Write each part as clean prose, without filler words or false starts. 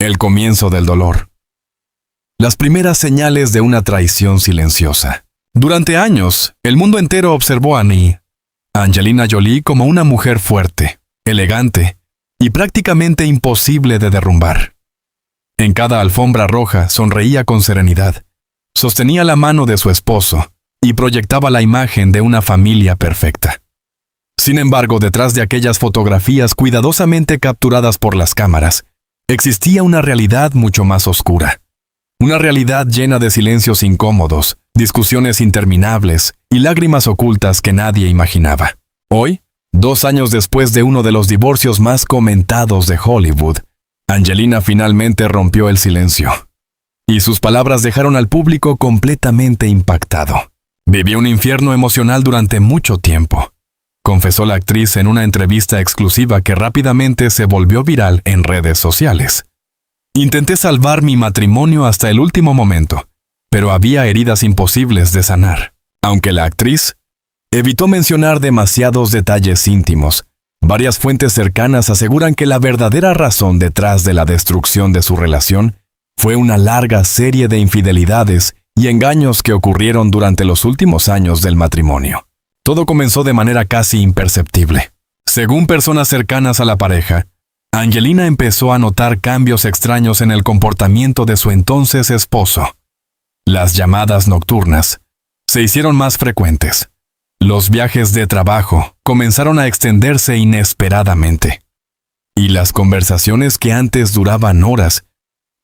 El comienzo del dolor. Las primeras señales de una traición silenciosa. Durante años, el mundo entero observó a Angelina Jolie como una mujer fuerte, elegante y prácticamente imposible de derrumbar. En cada alfombra roja sonreía con serenidad, sostenía la mano de su esposo y proyectaba la imagen de una familia perfecta. Sin embargo, detrás de aquellas fotografías cuidadosamente capturadas por las cámaras, existía una realidad mucho más oscura. Una realidad llena de silencios incómodos, discusiones interminables y lágrimas ocultas que nadie imaginaba. Hoy, 2 años después de uno de los divorcios más comentados de Hollywood, Angelina finalmente rompió el silencio. Y sus palabras dejaron al público completamente impactado. Viví un infierno emocional durante mucho tiempo, confesó la actriz en una entrevista exclusiva que rápidamente se volvió viral en redes sociales. Intenté salvar mi matrimonio hasta el último momento, pero había heridas imposibles de sanar. Aunque la actriz evitó mencionar demasiados detalles íntimos, varias fuentes cercanas aseguran que la verdadera razón detrás de la destrucción de su relación fue una larga serie de infidelidades y engaños que ocurrieron durante los últimos años del matrimonio. Todo comenzó de manera casi imperceptible. Según personas cercanas a la pareja, Angelina empezó a notar cambios extraños en el comportamiento de su entonces esposo. Las llamadas nocturnas se hicieron más frecuentes. Los viajes de trabajo comenzaron a extenderse inesperadamente. Y las conversaciones que antes duraban horas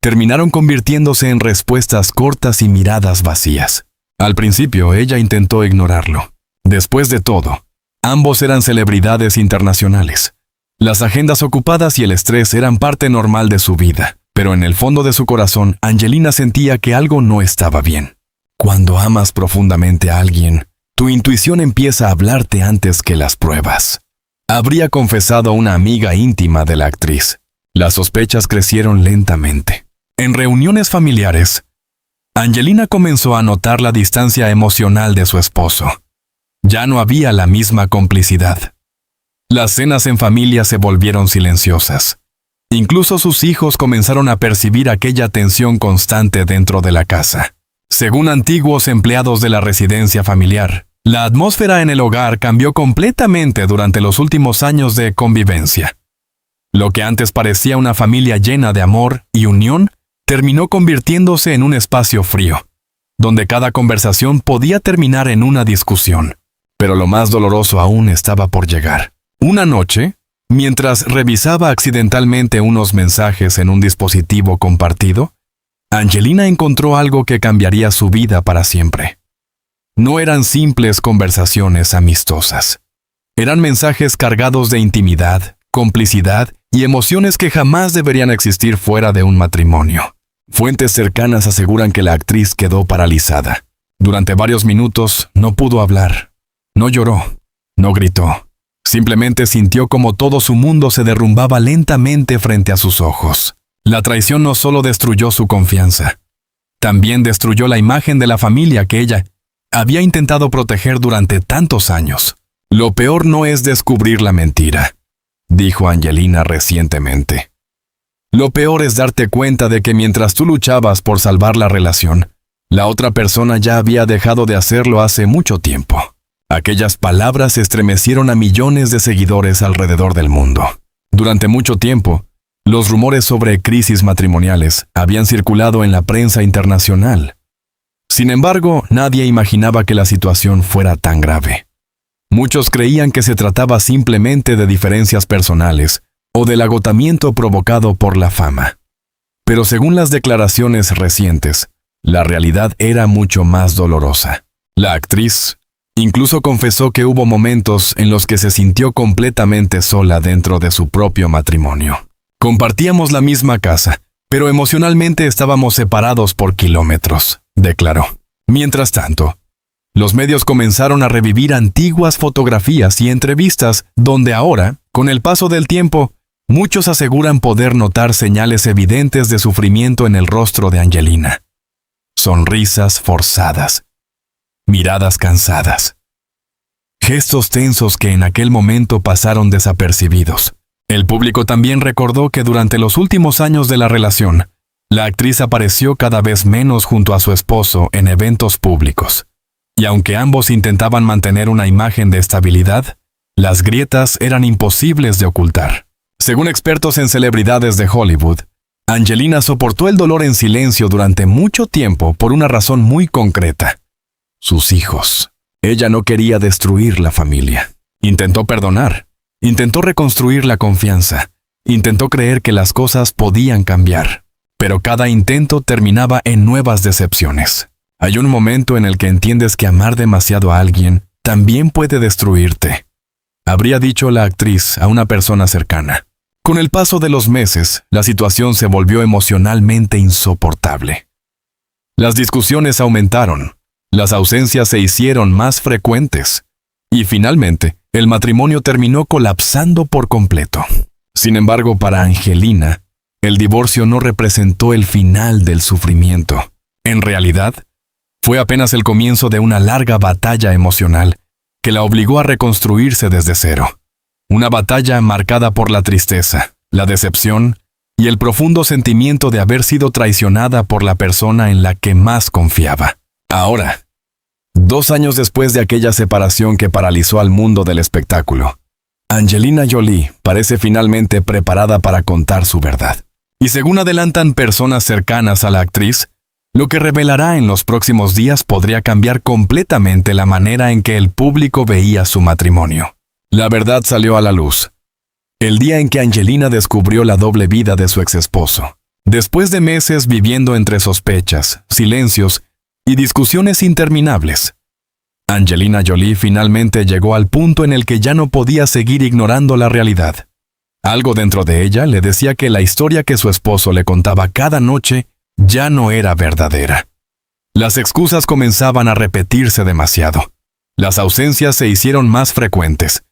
terminaron convirtiéndose en respuestas cortas y miradas vacías. Al principio, ella intentó ignorarlo. Después de todo, ambos eran celebridades internacionales. Las agendas ocupadas y el estrés eran parte normal de su vida, pero en el fondo de su corazón, Angelina sentía que algo no estaba bien. Cuando amas profundamente a alguien, tu intuición empieza a hablarte antes que las pruebas. Habría confesado a una amiga íntima de la actriz. Las sospechas crecieron lentamente. En reuniones familiares, Angelina comenzó a notar la distancia emocional de su esposo. Ya no había la misma complicidad. Las cenas en familia se volvieron silenciosas. Incluso sus hijos comenzaron a percibir aquella tensión constante dentro de la casa. Según antiguos empleados de la residencia familiar, la atmósfera en el hogar cambió completamente durante los últimos años de convivencia. Lo que antes parecía una familia llena de amor y unión, terminó convirtiéndose en un espacio frío, donde cada conversación podía terminar en una discusión. Pero lo más doloroso aún estaba por llegar. Una noche, mientras revisaba accidentalmente unos mensajes en un dispositivo compartido, Angelina encontró algo que cambiaría su vida para siempre. No eran simples conversaciones amistosas. Eran mensajes cargados de intimidad, complicidad y emociones que jamás deberían existir fuera de un matrimonio. Fuentes cercanas aseguran que la actriz quedó paralizada. Durante varios minutos no pudo hablar. No lloró, no gritó. Simplemente sintió como todo su mundo se derrumbaba lentamente frente a sus ojos. La traición no solo destruyó su confianza, también destruyó la imagen de la familia que ella había intentado proteger durante tantos años. Lo peor no es descubrir la mentira, dijo Angelina recientemente. Lo peor es darte cuenta de que mientras tú luchabas por salvar la relación, la otra persona ya había dejado de hacerlo hace mucho tiempo. Aquellas palabras estremecieron a millones de seguidores alrededor del mundo. Durante mucho tiempo, los rumores sobre crisis matrimoniales habían circulado en la prensa internacional. Sin embargo, nadie imaginaba que la situación fuera tan grave. Muchos creían que se trataba simplemente de diferencias personales o del agotamiento provocado por la fama. Pero según las declaraciones recientes, la realidad era mucho más dolorosa. La actriz incluso confesó que hubo momentos en los que se sintió completamente sola dentro de su propio matrimonio. Compartíamos la misma casa, pero emocionalmente estábamos separados por kilómetros, declaró. Mientras tanto, los medios comenzaron a revivir antiguas fotografías y entrevistas donde ahora, con el paso del tiempo, muchos aseguran poder notar señales evidentes de sufrimiento en el rostro de Angelina. Sonrisas forzadas, miradas cansadas, gestos tensos que en aquel momento pasaron desapercibidos. El público también recordó que durante los últimos años de la relación, la actriz apareció cada vez menos junto a su esposo en eventos públicos. Y aunque ambos intentaban mantener una imagen de estabilidad, las grietas eran imposibles de ocultar. Según expertos en celebridades de Hollywood, Angelina soportó el dolor en silencio durante mucho tiempo por una razón muy concreta: sus hijos. Ella no quería destruir la familia. Intentó perdonar, intentó reconstruir la confianza, intentó creer que las cosas podían cambiar, pero cada intento terminaba en nuevas decepciones. Hay un momento en el que entiendes que amar demasiado a alguien también puede destruirte, habría dicho la actriz a una persona cercana. Con el paso de los meses, la situación se volvió emocionalmente insoportable. Las discusiones aumentaron, las ausencias se hicieron más frecuentes, y finalmente, el matrimonio terminó colapsando por completo. Sin embargo, para Angelina, el divorcio no representó el final del sufrimiento. En realidad, fue apenas el comienzo de una larga batalla emocional que la obligó a reconstruirse desde cero. Una batalla marcada por la tristeza, la decepción y el profundo sentimiento de haber sido traicionada por la persona en la que más confiaba. Ahora, 2 años después de aquella separación que paralizó al mundo del espectáculo, Angelina Jolie parece finalmente preparada para contar su verdad. Y según adelantan personas cercanas a la actriz, lo que revelará en los próximos días podría cambiar completamente la manera en que el público veía su matrimonio. La verdad salió a la luz el día en que Angelina descubrió la doble vida de su exesposo. Después de meses viviendo entre sospechas, silencios y discusiones interminables, Angelina Jolie finalmente llegó al punto en el que ya no podía seguir ignorando la realidad. Algo dentro de ella le decía que la historia que su esposo le contaba cada noche ya no era verdadera. Las excusas comenzaban a repetirse demasiado. Las ausencias se hicieron más frecuentes,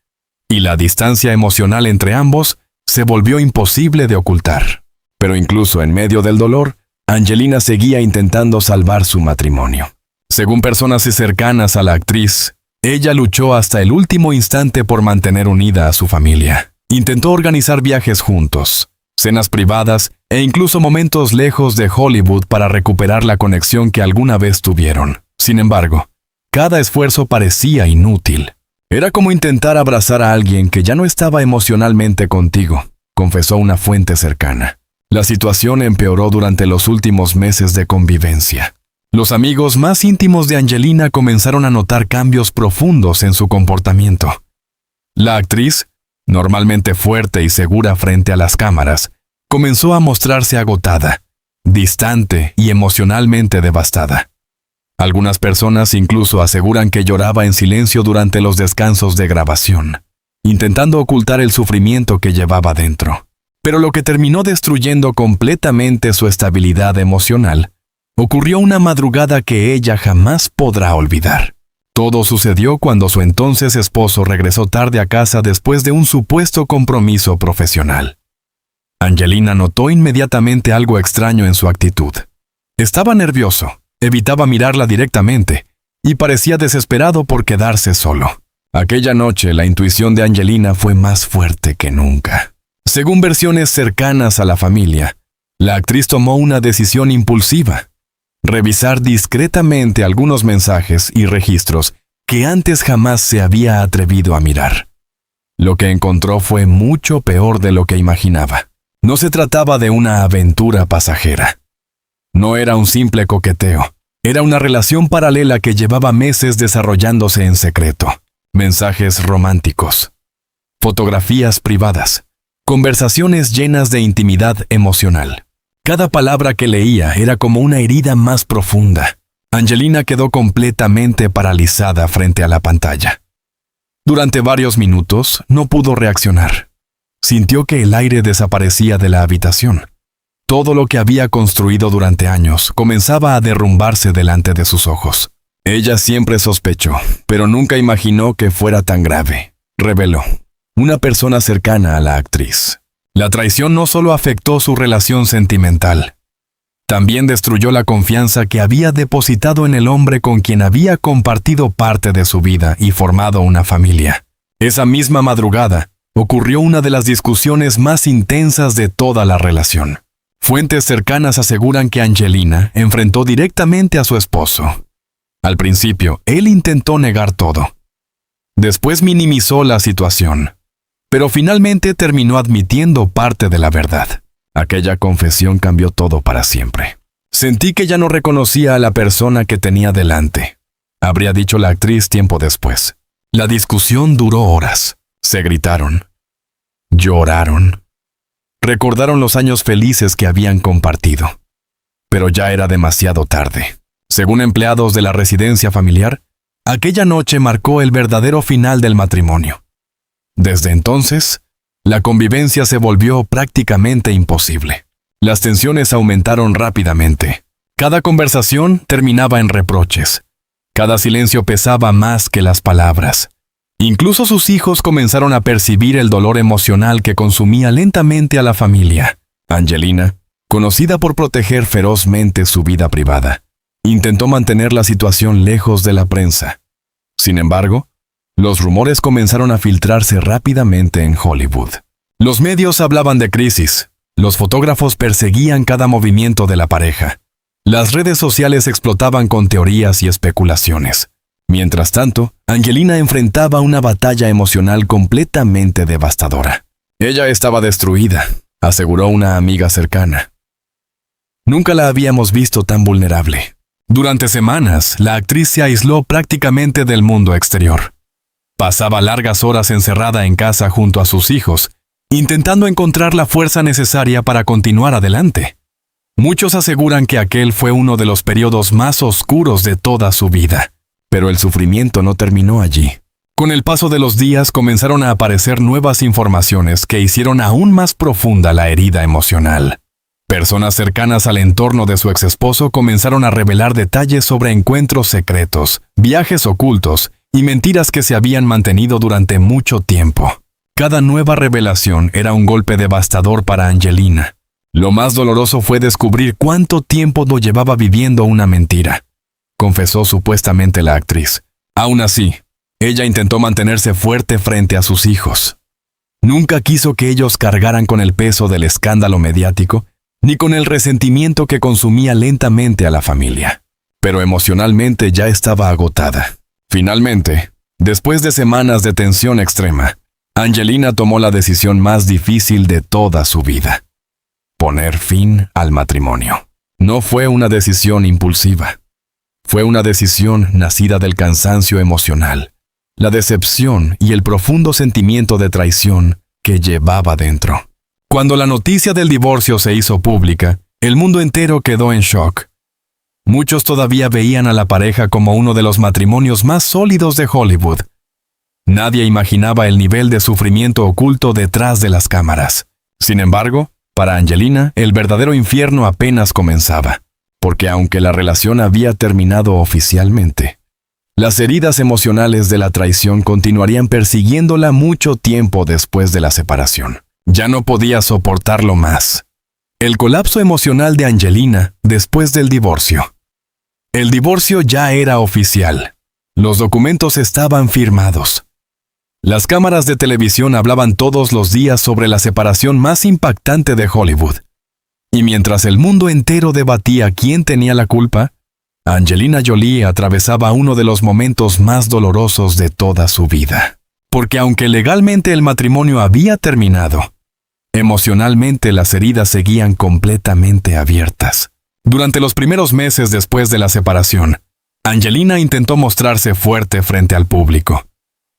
y la distancia emocional entre ambos se volvió imposible de ocultar. Pero incluso en medio del dolor, Angelina seguía intentando salvar su matrimonio. Según personas cercanas a la actriz, ella luchó hasta el último instante por mantener unida a su familia. Intentó organizar viajes juntos, cenas privadas e incluso momentos lejos de Hollywood para recuperar la conexión que alguna vez tuvieron. Sin embargo, cada esfuerzo parecía inútil. Era como intentar abrazar a alguien que ya no estaba emocionalmente contigo, confesó una fuente cercana. La situación empeoró durante los últimos meses de convivencia. Los amigos más íntimos de Angelina comenzaron a notar cambios profundos en su comportamiento. La actriz, normalmente fuerte y segura frente a las cámaras, comenzó a mostrarse agotada, distante y emocionalmente devastada. Algunas personas incluso aseguran que lloraba en silencio durante los descansos de grabación, intentando ocultar el sufrimiento que llevaba dentro. Pero lo que terminó destruyendo completamente su estabilidad emocional ocurrió una madrugada que ella jamás podrá olvidar. Todo sucedió cuando su entonces esposo regresó tarde a casa después de un supuesto compromiso profesional. Angelina notó inmediatamente algo extraño en su actitud. Estaba nervioso, evitaba mirarla directamente y parecía desesperado por quedarse solo. Aquella noche la intuición de Angelina fue más fuerte que nunca. Según versiones cercanas a la familia, la actriz tomó una decisión impulsiva: revisar discretamente algunos mensajes y registros que antes jamás se había atrevido a mirar. Lo que encontró fue mucho peor de lo que imaginaba. No se trataba de una aventura pasajera. No era un simple coqueteo. Era una relación paralela que llevaba meses desarrollándose en secreto. Mensajes románticos, fotografías privadas, conversaciones llenas de intimidad emocional. Cada palabra que leía era como una herida más profunda. Angelina quedó completamente paralizada frente a la pantalla. Durante varios minutos no pudo reaccionar. Sintió que el aire desaparecía de la habitación. Todo lo que había construido durante años comenzaba a derrumbarse delante de sus ojos. Ella siempre sospechó, pero nunca imaginó que fuera tan grave, reveló una persona cercana a la actriz. La traición no solo afectó su relación sentimental, también destruyó la confianza que había depositado en el hombre con quien había compartido parte de su vida y formado una familia. Esa misma madrugada, ocurrió una de las discusiones más intensas de toda la relación. Fuentes cercanas aseguran que Angelina enfrentó directamente a su esposo. Al principio, él intentó negar todo. Después minimizó la situación, pero finalmente terminó admitiendo parte de la verdad. Aquella confesión cambió todo para siempre. Sentí que ya no reconocía a la persona que tenía delante, habría dicho la actriz tiempo después. La discusión duró horas. Se gritaron, lloraron, recordaron los años felices que habían compartido. Pero ya era demasiado tarde. Según empleados de la residencia familiar, aquella noche marcó el verdadero final del matrimonio. Desde entonces, la convivencia se volvió prácticamente imposible. Las tensiones aumentaron rápidamente. Cada conversación terminaba en reproches. Cada silencio pesaba más que las palabras. Incluso sus hijos comenzaron a percibir el dolor emocional que consumía lentamente a la familia. Angelina, conocida por proteger ferozmente su vida privada, intentó mantener la situación lejos de la prensa. Sin embargo, los rumores comenzaron a filtrarse rápidamente en Hollywood. Los medios hablaban de crisis. Los fotógrafos perseguían cada movimiento de la pareja. Las redes sociales explotaban con teorías y especulaciones. Mientras tanto, Angelina enfrentaba una batalla emocional completamente devastadora. Ella estaba destruida, aseguró una amiga cercana. Nunca la habíamos visto tan vulnerable. Durante semanas, la actriz se aisló prácticamente del mundo exterior. Pasaba largas horas encerrada en casa junto a sus hijos, intentando encontrar la fuerza necesaria para continuar adelante. Muchos aseguran que aquel fue uno de los periodos más oscuros de toda su vida. Pero el sufrimiento no terminó allí. Con el paso de los días comenzaron a aparecer nuevas informaciones que hicieron aún más profunda la herida emocional. Personas cercanas al entorno de su exesposo comenzaron a revelar detalles sobre encuentros secretos, viajes ocultos y mentiras que se habían mantenido durante mucho tiempo. Cada nueva revelación era un golpe devastador para Angelina. Lo más doloroso fue descubrir cuánto tiempo lo llevaba viviendo una mentira, confesó supuestamente la actriz. Aún así, ella intentó mantenerse fuerte frente a sus hijos. Nunca quiso que ellos cargaran con el peso del escándalo mediático, ni con el resentimiento que consumía lentamente a la familia. Pero emocionalmente ya estaba agotada. Finalmente, después de semanas de tensión extrema, Angelina tomó la decisión más difícil de toda su vida: poner fin al matrimonio. No fue una decisión impulsiva. Fue una decisión nacida del cansancio emocional, la decepción y el profundo sentimiento de traición que llevaba dentro. Cuando la noticia del divorcio se hizo pública, el mundo entero quedó en shock. Muchos todavía veían a la pareja como uno de los matrimonios más sólidos de Hollywood. Nadie imaginaba el nivel de sufrimiento oculto detrás de las cámaras. Sin embargo, para Angelina, el verdadero infierno apenas comenzaba, porque aunque la relación había terminado oficialmente, las heridas emocionales de la traición continuarían persiguiéndola mucho tiempo después de la separación. Ya no podía soportarlo más. El colapso emocional de Angelina después del divorcio. El divorcio ya era oficial. Los documentos estaban firmados. Las cámaras de televisión hablaban todos los días sobre la separación más impactante de Hollywood. Y mientras el mundo entero debatía quién tenía la culpa, Angelina Jolie atravesaba uno de los momentos más dolorosos de toda su vida. Porque aunque legalmente el matrimonio había terminado, emocionalmente las heridas seguían completamente abiertas. Durante los primeros meses después de la separación, Angelina intentó mostrarse fuerte frente al público.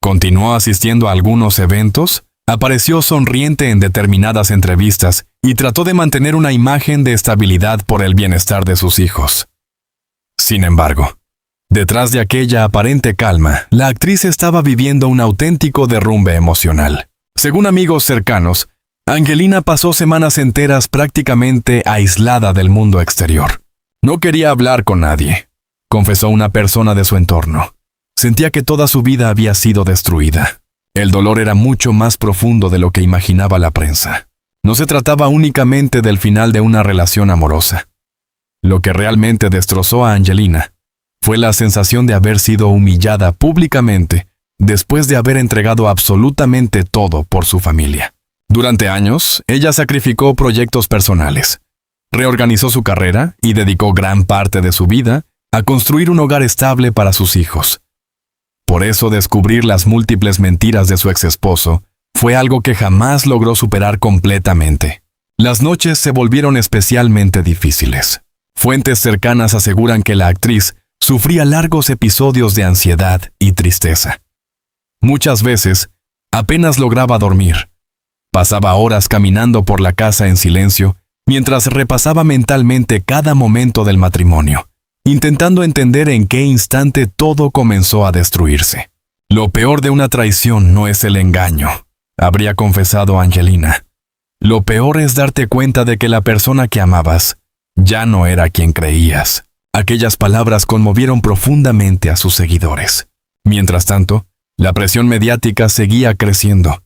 Continuó asistiendo a algunos eventos, apareció sonriente en determinadas entrevistas y trató de mantener una imagen de estabilidad por el bienestar de sus hijos. Sin embargo, detrás de aquella aparente calma, la actriz estaba viviendo un auténtico derrumbe emocional. Según amigos cercanos, Angelina pasó semanas enteras prácticamente aislada del mundo exterior. No quería hablar con nadie, confesó una persona de su entorno. Sentía que toda su vida había sido destruida. El dolor era mucho más profundo de lo que imaginaba la prensa. No se trataba únicamente del final de una relación amorosa. Lo que realmente destrozó a Angelina fue la sensación de haber sido humillada públicamente después de haber entregado absolutamente todo por su familia. Durante años, ella sacrificó proyectos personales, reorganizó su carrera y dedicó gran parte de su vida a construir un hogar estable para sus hijos. Por eso descubrir las múltiples mentiras de su exesposo fue algo que jamás logró superar completamente. Las noches se volvieron especialmente difíciles. Fuentes cercanas aseguran que la actriz sufría largos episodios de ansiedad y tristeza. Muchas veces, apenas lograba dormir. Pasaba horas caminando por la casa en silencio mientras repasaba mentalmente cada momento del matrimonio, intentando entender en qué instante todo comenzó a destruirse. Lo peor de una traición no es el engaño, habría confesado Angelina. Lo peor es darte cuenta de que la persona que amabas ya no era quien creías. Aquellas palabras conmovieron profundamente a sus seguidores. Mientras tanto, la presión mediática seguía creciendo.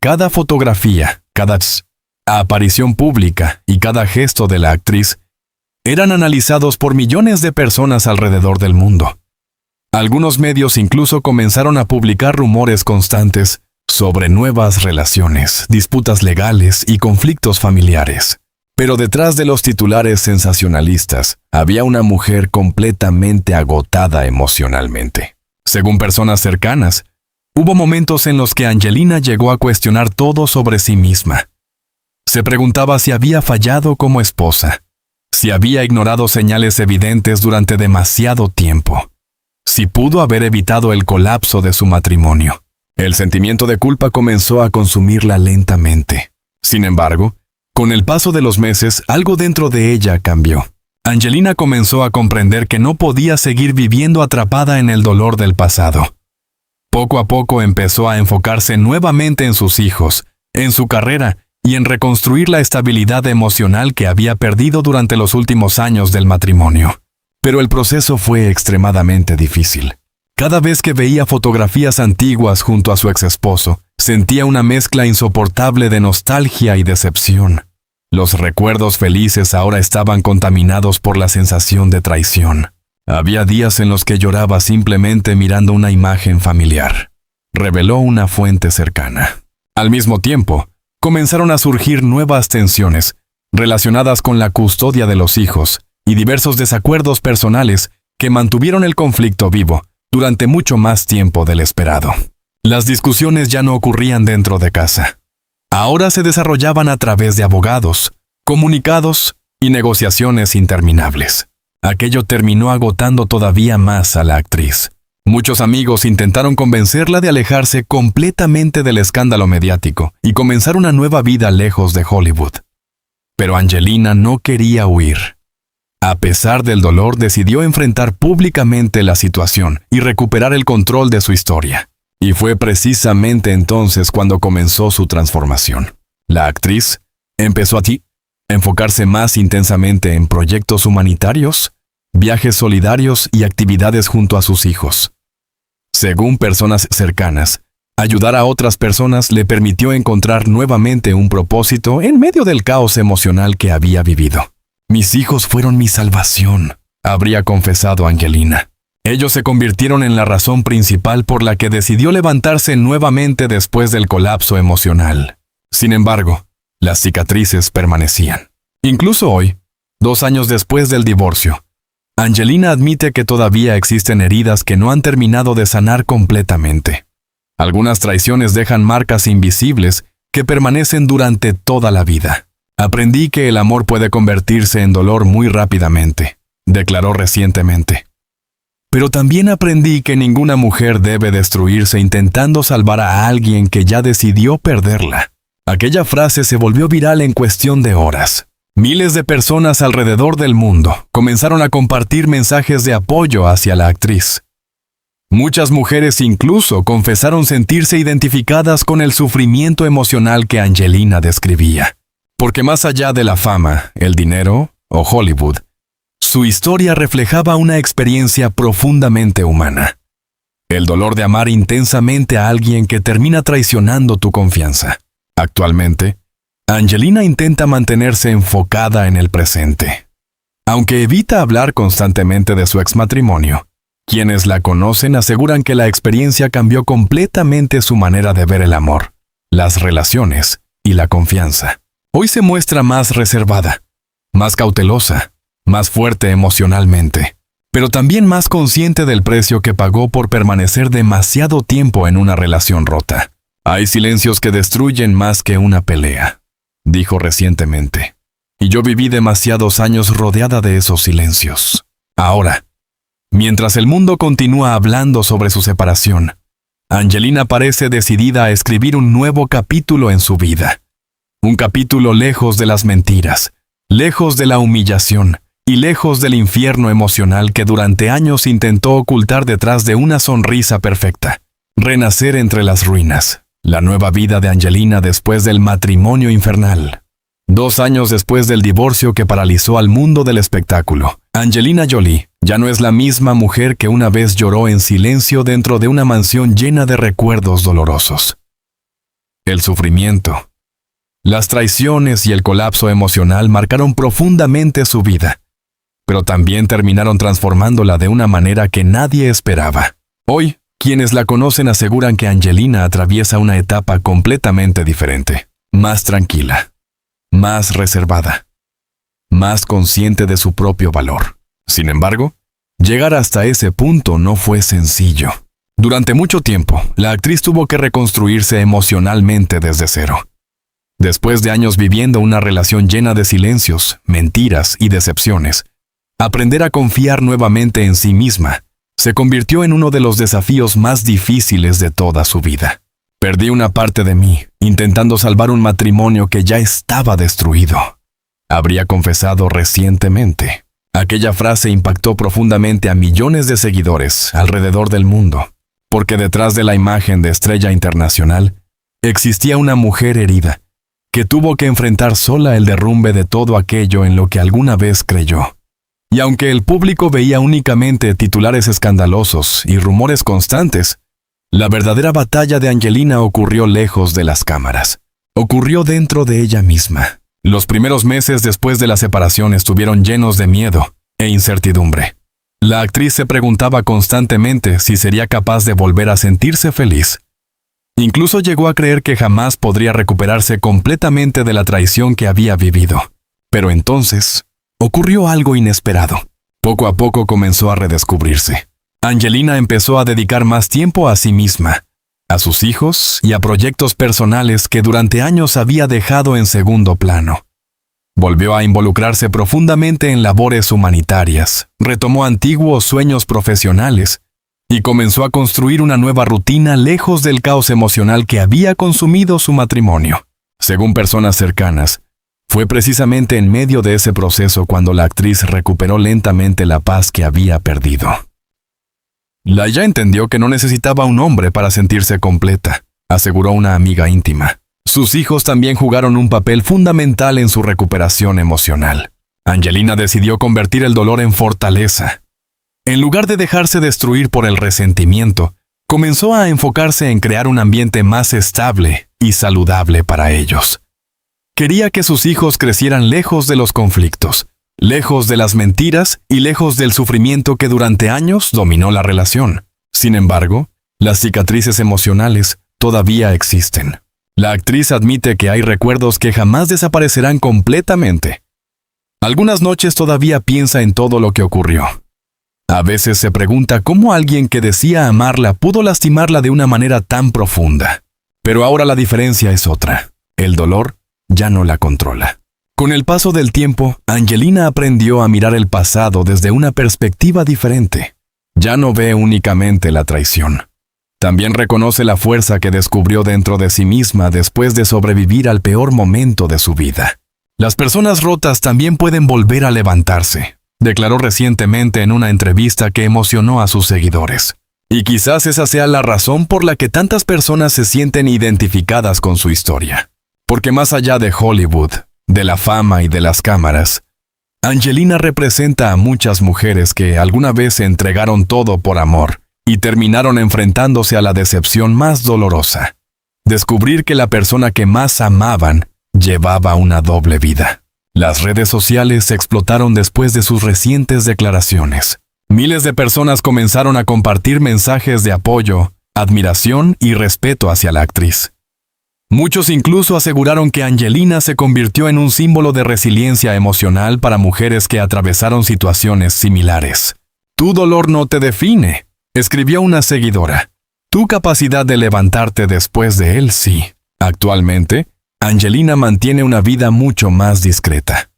Cada fotografía, cada aparición pública y cada gesto de la actriz eran analizados por millones de personas alrededor del mundo. Algunos medios incluso comenzaron a publicar rumores constantes sobre nuevas relaciones, disputas legales y conflictos familiares. Pero detrás de los titulares sensacionalistas había una mujer completamente agotada emocionalmente. Según personas cercanas, hubo momentos en los que Angelina llegó a cuestionar todo sobre sí misma. Se preguntaba si había fallado como esposa, si había ignorado señales evidentes durante demasiado tiempo, si pudo haber evitado el colapso de su matrimonio. El sentimiento de culpa comenzó a consumirla lentamente. Sin embargo, con el paso de los meses, algo dentro de ella cambió. Angelina comenzó a comprender que no podía seguir viviendo atrapada en el dolor del pasado. Poco a poco empezó a enfocarse nuevamente en sus hijos, en su carrera y en reconstruir la estabilidad emocional que había perdido durante los últimos años del matrimonio. Pero el proceso fue extremadamente difícil. Cada vez que veía fotografías antiguas junto a su exesposo, sentía una mezcla insoportable de nostalgia y decepción. Los recuerdos felices ahora estaban contaminados por la sensación de traición. Había días en los que lloraba simplemente mirando una imagen familiar, reveló una fuente cercana. Al mismo tiempo, comenzaron a surgir nuevas tensiones relacionadas con la custodia de los hijos y diversos desacuerdos personales que mantuvieron el conflicto vivo durante mucho más tiempo del esperado. Las discusiones ya no ocurrían dentro de casa. Ahora se desarrollaban a través de abogados, comunicados y negociaciones interminables. Aquello terminó agotando todavía más a la actriz. Muchos amigos intentaron convencerla de alejarse completamente del escándalo mediático y comenzar una nueva vida lejos de Hollywood. Pero Angelina no quería huir. A pesar del dolor, decidió enfrentar públicamente la situación y recuperar el control de su historia. Y fue precisamente entonces cuando comenzó su transformación. La actriz empezó a enfocarse más intensamente en proyectos humanitarios, viajes solidarios y actividades junto a sus hijos. Según personas cercanas, ayudar a otras personas le permitió encontrar nuevamente un propósito en medio del caos emocional que había vivido. Mis hijos fueron mi salvación, habría confesado Angelina. Ellos se convirtieron en la razón principal por la que decidió levantarse nuevamente después del colapso emocional. Sin embargo, las cicatrices permanecían. Incluso hoy, 2 años después del divorcio, Angelina admite que todavía existen heridas que no han terminado de sanar completamente. Algunas traiciones dejan marcas invisibles que permanecen durante toda la vida. Aprendí que el amor puede convertirse en dolor muy rápidamente, declaró recientemente. Pero también aprendí que ninguna mujer debe destruirse intentando salvar a alguien que ya decidió perderla. Aquella frase se volvió viral en cuestión de horas. Miles de personas alrededor del mundo comenzaron a compartir mensajes de apoyo hacia la actriz. Muchas mujeres incluso confesaron sentirse identificadas con el sufrimiento emocional que Angelina describía. Porque más allá de la fama, el dinero o Hollywood, su historia reflejaba una experiencia profundamente humana. El dolor de amar intensamente a alguien que termina traicionando tu confianza. Actualmente, Angelina intenta mantenerse enfocada en el presente. Aunque evita hablar constantemente de su exmatrimonio, Quienes la conocen aseguran que la experiencia cambió completamente su manera de ver el amor, las relaciones y la confianza. Hoy se muestra más reservada, más cautelosa, más fuerte emocionalmente, pero también más consciente del precio que pagó por permanecer demasiado tiempo en una relación rota. Hay silencios que destruyen más que una pelea, dijo recientemente. Y yo viví demasiados años rodeada de esos silencios. Ahora, mientras el mundo continúa hablando sobre su separación, Angelina parece decidida a escribir un nuevo capítulo en su vida. Un capítulo lejos de las mentiras, lejos de la humillación y lejos del infierno emocional que durante años intentó ocultar detrás de una sonrisa perfecta. Renacer entre las ruinas. La nueva vida de Angelina después del matrimonio infernal. 2 años después del divorcio que paralizó al mundo del espectáculo, Angelina Jolie ya no es la misma mujer que una vez lloró en silencio dentro de una mansión llena de recuerdos dolorosos. El sufrimiento, las traiciones y el colapso emocional marcaron profundamente su vida, pero también terminaron transformándola de una manera que nadie esperaba. Hoy, quienes la conocen aseguran que Angelina atraviesa una etapa completamente diferente, más tranquila, más reservada, más consciente de su propio valor. Sin embargo, llegar hasta ese punto no fue sencillo. Durante mucho tiempo, la actriz tuvo que reconstruirse emocionalmente desde cero. Después de años viviendo una relación llena de silencios, mentiras y decepciones, aprender a confiar nuevamente en sí misma se convirtió en uno de los desafíos más difíciles de toda su vida. Perdí una parte de mí, intentando salvar un matrimonio que ya estaba destruido, habría confesado recientemente. Aquella frase impactó profundamente a millones de seguidores alrededor del mundo, porque detrás de la imagen de estrella internacional existía una mujer herida, que tuvo que enfrentar sola el derrumbe de todo aquello en lo que alguna vez creyó. Y aunque el público veía únicamente titulares escandalosos y rumores constantes, la verdadera batalla de Angelina ocurrió lejos de las cámaras. Ocurrió dentro de ella misma. Los primeros meses después de la separación estuvieron llenos de miedo e incertidumbre. La actriz se preguntaba constantemente si sería capaz de volver a sentirse feliz. Incluso llegó a creer que jamás podría recuperarse completamente de la traición que había vivido. Pero entonces ocurrió algo inesperado. Poco a poco comenzó a redescubrirse. Angelina empezó a dedicar más tiempo a sí misma, a sus hijos y a proyectos personales que durante años había dejado en segundo plano. Volvió a involucrarse profundamente en labores humanitarias, retomó antiguos sueños profesionales y comenzó a construir una nueva rutina lejos del caos emocional que había consumido su matrimonio. Según personas cercanas, fue precisamente en medio de ese proceso cuando la actriz recuperó lentamente la paz que había perdido. Laia entendió que no necesitaba un hombre para sentirse completa, aseguró una amiga íntima. Sus hijos también jugaron un papel fundamental en su recuperación emocional. Angelina decidió convertir el dolor en fortaleza. En lugar de dejarse destruir por el resentimiento, comenzó a enfocarse en crear un ambiente más estable y saludable para ellos. Quería que sus hijos crecieran lejos de los conflictos, lejos de las mentiras y lejos del sufrimiento que durante años dominó la relación. Sin embargo, las cicatrices emocionales todavía existen. La actriz admite que hay recuerdos que jamás desaparecerán completamente. Algunas noches todavía piensa en todo lo que ocurrió. A veces se pregunta cómo alguien que decía amarla pudo lastimarla de una manera tan profunda. Pero ahora la diferencia es otra. El dolor ya no la controla. Con el paso del tiempo, Angelina aprendió a mirar el pasado desde una perspectiva diferente. Ya no ve únicamente la traición. También reconoce la fuerza que descubrió dentro de sí misma después de sobrevivir al peor momento de su vida. Las personas rotas también pueden volver a levantarse, declaró recientemente en una entrevista que emocionó a sus seguidores. Y quizás esa sea la razón por la que tantas personas se sienten identificadas con su historia. Porque más allá de Hollywood, de la fama y de las cámaras, Angelina representa a muchas mujeres que alguna vez se entregaron todo por amor y terminaron enfrentándose a la decepción más dolorosa. Descubrir que la persona que más amaban llevaba una doble vida. Las redes sociales explotaron después de sus recientes declaraciones. Miles de personas comenzaron a compartir mensajes de apoyo, admiración y respeto hacia la actriz. Muchos incluso aseguraron que Angelina se convirtió en un símbolo de resiliencia emocional para mujeres que atravesaron situaciones similares. Tu dolor no te define, escribió una seguidora. Tu capacidad de levantarte después de él sí. Actualmente, Angelina mantiene una vida mucho más discreta.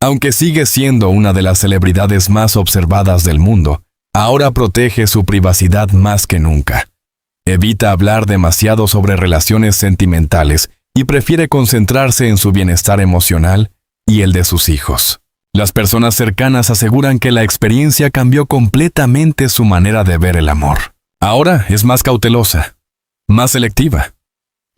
Aunque sigue siendo una de las celebridades más observadas del mundo, ahora protege su privacidad más que nunca. Evita hablar demasiado sobre relaciones sentimentales y prefiere concentrarse en su bienestar emocional y el de sus hijos. Las personas cercanas aseguran que la experiencia cambió completamente su manera de ver el amor. Ahora es más cautelosa, más selectiva,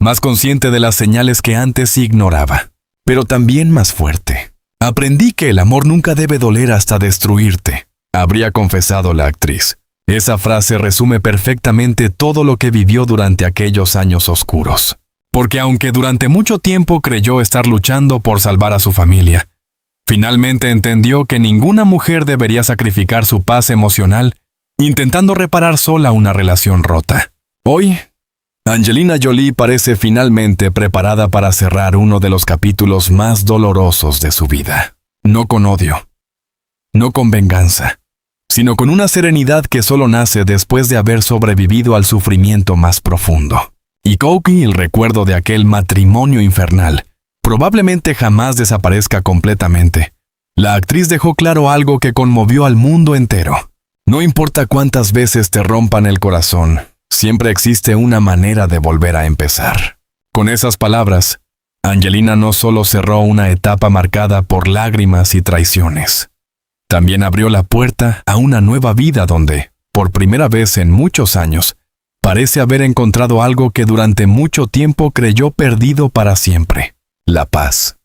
más consciente de las señales que antes ignoraba, pero también más fuerte. Aprendí que el amor nunca debe doler hasta destruirte, habría confesado la actriz. Esa frase resume perfectamente todo lo que vivió durante aquellos años oscuros. Porque aunque durante mucho tiempo creyó estar luchando por salvar a su familia, finalmente entendió que ninguna mujer debería sacrificar su paz emocional intentando reparar sola una relación rota. Hoy, Angelina Jolie parece finalmente preparada para cerrar uno de los capítulos más dolorosos de su vida. No con odio, no con venganza, sino con una serenidad que solo nace después de haber sobrevivido al sufrimiento más profundo. Y Coqui, el recuerdo de aquel matrimonio infernal, probablemente jamás desaparezca completamente. La actriz dejó claro algo que conmovió al mundo entero. No importa cuántas veces te rompan el corazón, siempre existe una manera de volver a empezar. Con esas palabras, Angelina no solo cerró una etapa marcada por lágrimas y traiciones, también abrió la puerta a una nueva vida donde, por primera vez en muchos años, parece haber encontrado algo que durante mucho tiempo creyó perdido para siempre: la paz.